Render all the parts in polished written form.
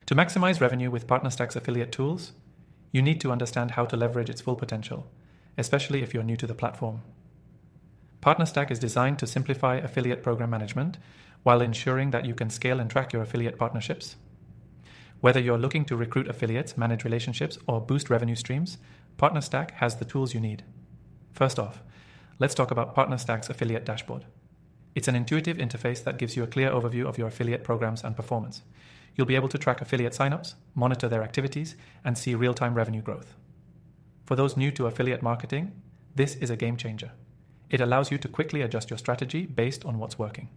To maximize revenue with PartnerStack's affiliate tools, you need to understand how to leverage its full potential, especially if you're new to the platform. PartnerStack is designed to simplify affiliate program management while ensuring that you can scale and track your affiliate partnerships. Whether you're looking to recruit affiliates, manage relationships, or boost revenue streams, PartnerStack has the tools you need. First off, let's talk about PartnerStack's affiliate dashboard. It's an intuitive interface that gives you a clear overview of your affiliate programs and performance. You'll be able to track affiliate signups, monitor their activities, and see real-time revenue growth. For those new to affiliate marketing, this is a game changer. It allows you to quickly adjust your strategy based on what's working.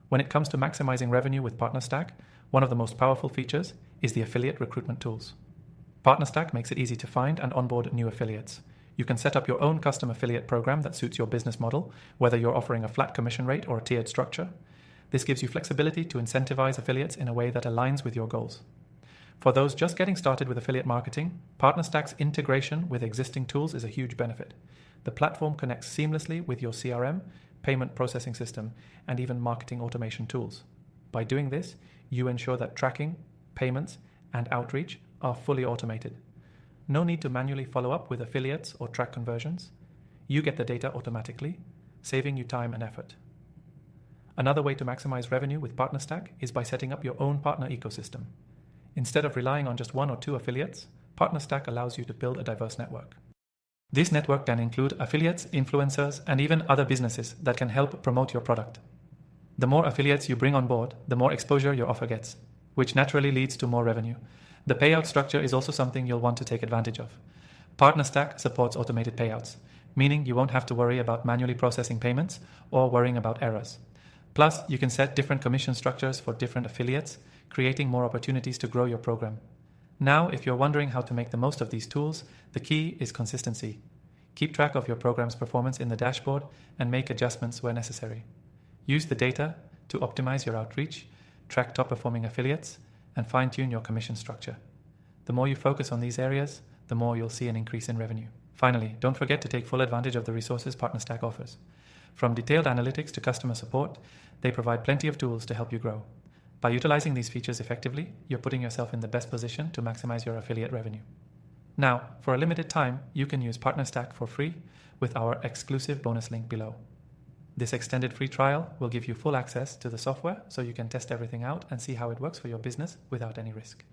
When it comes to maximizing revenue with PartnerStack, one of the most powerful features is the affiliate recruitment tools. PartnerStack makes it easy to find and onboard new affiliates. You can set up your own custom affiliate program that suits your business model, whether you're offering a flat commission rate or a tiered structure. This gives you flexibility to incentivize affiliates in a way that aligns with your goals. For those just getting started with affiliate marketing, PartnerStack's integration with existing tools is a huge benefit. The platform connects seamlessly with your CRM, payment processing system, and even marketing automation tools. By doing this, you ensure that tracking, payments, and outreach are fully automated. No need to manually follow up with affiliates or track conversions. You get the data automatically, saving you time and effort. Another way to maximize revenue with PartnerStack is by setting up your own partner ecosystem. Instead of relying on just one or two affiliates, PartnerStack allows you to build a diverse network. This network can include affiliates, influencers, and even other businesses that can help promote your product. The more affiliates you bring on board, the more exposure your offer gets, which naturally leads to more revenue. The payout structure is also something you'll want to take advantage of. PartnerStack supports automated payouts, meaning you won't have to worry about manually processing payments or worrying about errors. Plus, you can set different commission structures for different affiliates, creating more opportunities to grow your program. Now, if you're wondering how to make the most of these tools, the key is consistency. Keep track of your program's performance in the dashboard and make adjustments where necessary. Use the data to optimize your outreach, track top-performing affiliates, and fine-tune your commission structure. The more you focus on these areas, the more you'll see an increase in revenue. Finally, don't forget to take full advantage of the resources PartnerStack offers. From detailed analytics to customer support, they provide plenty of tools to help you grow. By utilizing these features effectively, you're putting yourself in the best position to maximize your affiliate revenue. Now, for a limited time, you can use PartnerStack for free with our exclusive bonus link below. This extended free trial will give you full access to the software so you can test everything out and see how it works for your business without any risk.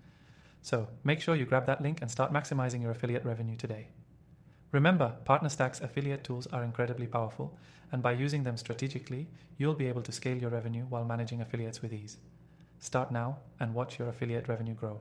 So make sure you grab that link and start maximizing your affiliate revenue today. Remember, PartnerStack's affiliate tools are incredibly powerful, and by using them strategically, you'll be able to scale your revenue while managing affiliates with ease. Start now and watch your affiliate revenue grow.